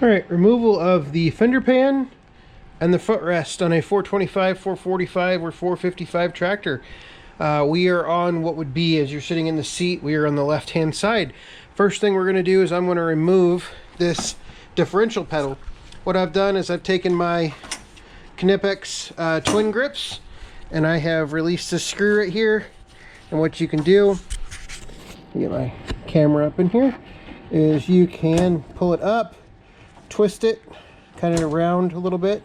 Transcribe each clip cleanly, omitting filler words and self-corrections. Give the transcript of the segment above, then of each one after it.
Alright, removal of the fender pan and the footrest on a 425, 445, or 455 tractor. We are on what would be, as you're sitting in the seat, we are on the left-hand side. First thing we're going to do is I'm going to remove this differential pedal. What I've done is I've taken my Knipex twin grips and I have released this screw right here. And what you can do, get my camera up in here, is you can pull it up, twist it kind of around a little bit,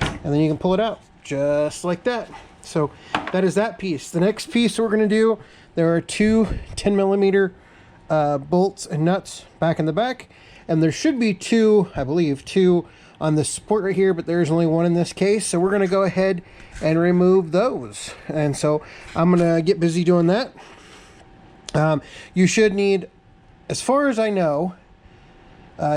and then you can pull it out just like that. So that is that piece. The next piece we're going to do, there are two 10mm bolts and nuts back in the back, and there should be two, I believe, two on the support right here, but there's only one in this case. So we're going to go ahead and remove those, and so I'm going to get busy doing that. You should need, as far as I know,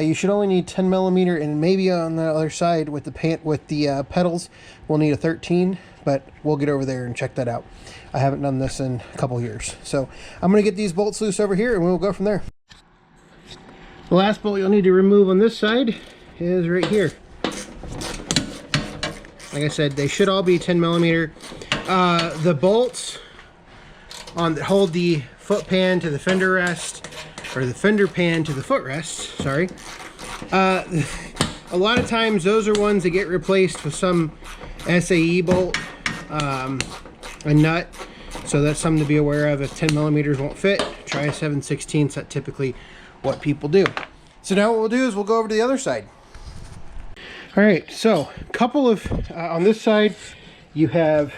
you should only need 10mm, and maybe on the other side with the pedals we'll need a 13, but we'll get over there and check that out. I haven't done this in a couple years, so I'm going to get these bolts loose over here and we'll go from there. The last bolt you'll need to remove on this side is right here. Like I said, they should all be 10mm. The bolts that hold the foot pan to the fender rest, or the fender pan to the footrest, sorry. A lot of times those are ones that get replaced with some SAE bolt, a nut, so that's something to be aware of. If 10mm won't fit, try a 7/16. That's typically what people do. So now what we'll do is we'll go over to the other side. All right, so a couple of, on this side, you have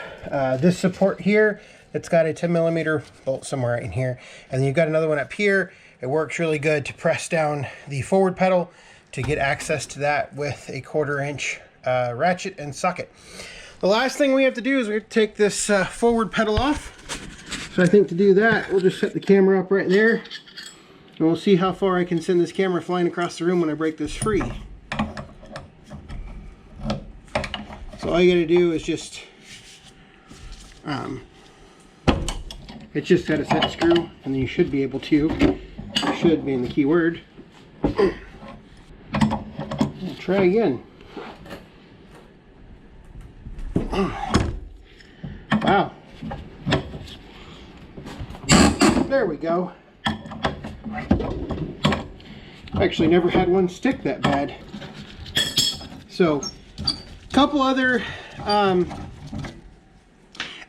this support here. It's got a 10mm bolt somewhere in here. And then you've got another one up here. It works really good to press down the forward pedal to get access to that with a 1/4-inch ratchet and socket. The last thing we have to do is we have to take this forward pedal off. So I think to do that, we'll just set the camera up right there. And we'll see how far I can send this camera flying across the room when I break this free. So all you gotta do is just, it's just got a set screw, and then you should be able to, should being the key word. We'll try again. Wow. There we go. Actually never had one stick that bad. So, a couple other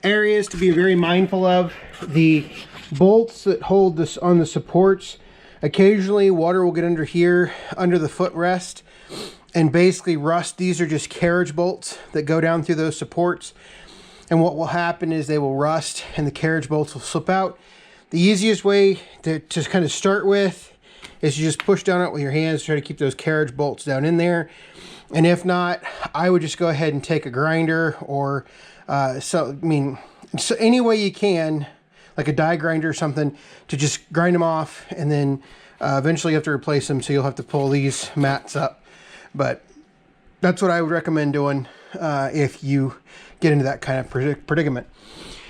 areas to be very mindful of. The bolts that hold this on the supports, occasionally water will get under here, under the footrest, and basically rust. These are just carriage bolts that go down through those supports, and what will happen is they will rust and the carriage bolts will slip out. The easiest way to kind of start with is you just push down it with your hands, try to keep those carriage bolts down in there. And if not, I would just go ahead and take a grinder, or so any way you can, like a die grinder or something, to just grind them off, and then eventually you have to replace them, so you'll have to pull these mats up. But that's what I would recommend doing if you get into that kind of predicament.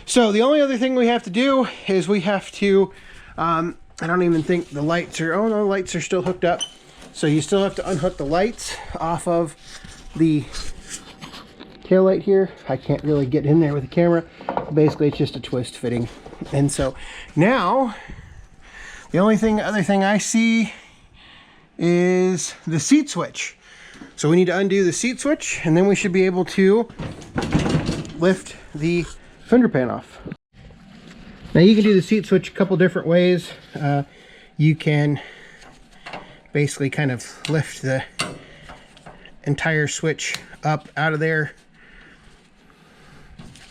So the only other thing we have to do is we have to, I don't even think the lights are, oh no, the lights are still hooked up. So you still have to unhook the lights off of the tail light here. I can't really get in there with the camera. Basically, it's just a twist fitting. And so now, the only other thing I see is the seat switch. So we need to undo the seat switch, and then we should be able to lift the fender pan off. Now you can do the seat switch a couple different ways. You can basically kind of lift the entire switch up out of there.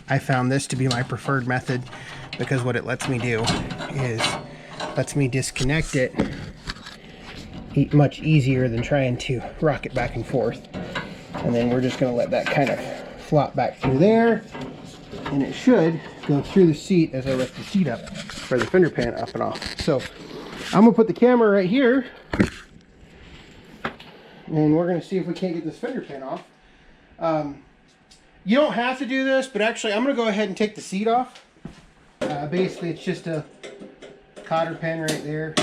I found this to be my preferred method because what it lets me do is lets me disconnect it much easier than trying to rock it back and forth. And then we're just going to let that kind of flop back through there, and it should go through the seat as I lift the seat up, or the fender pan up and off. So I'm gonna put the camera right here, and we're gonna see if we can't get this fender pan off. You don't have to do this, but actually I'm gonna go ahead and take the seat off. Basically it's just a cotter pin right there.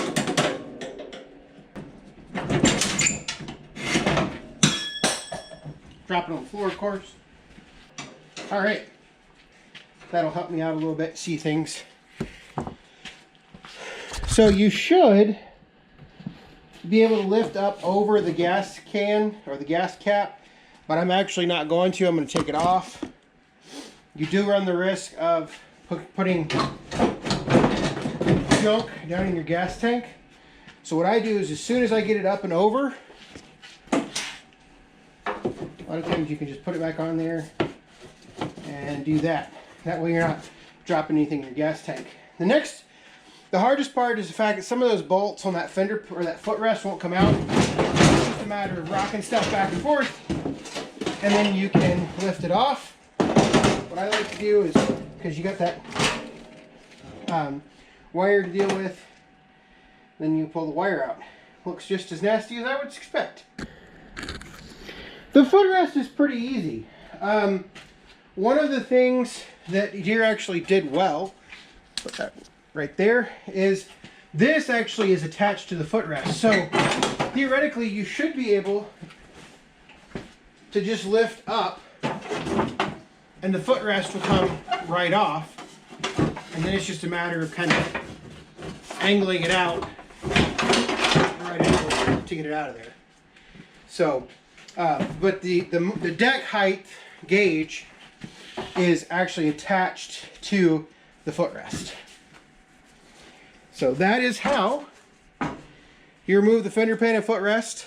drop it on the floor, of course. All right. That'll help me out a little bit, see things. So you should be able to lift up over the gas can or the gas cap, but I'm actually not going to. I'm going to take it off. You do run the risk of putting junk down in your gas tank. So what I do is as soon as I get it up and over, a lot of times you can just put it back on there and do that. That way you're not dropping anything in your gas tank. The hardest part is the fact that some of those bolts on that fender or that footrest won't come out. It's just a matter of rocking stuff back and forth, and then you can lift it off. What I like to do is, because you got that wire to deal with, then you pull the wire out. Looks just as nasty as I would expect. The footrest is pretty easy. One of the things that Deere actually did well, put that right there, is this actually is attached to the footrest. So theoretically you should be able to just lift up and the footrest will come right off, and then it's just a matter of kind of angling it out right angle to get it out of there. So but the deck height gauge is actually attached to the footrest. So that is how you remove the fender pane and footrest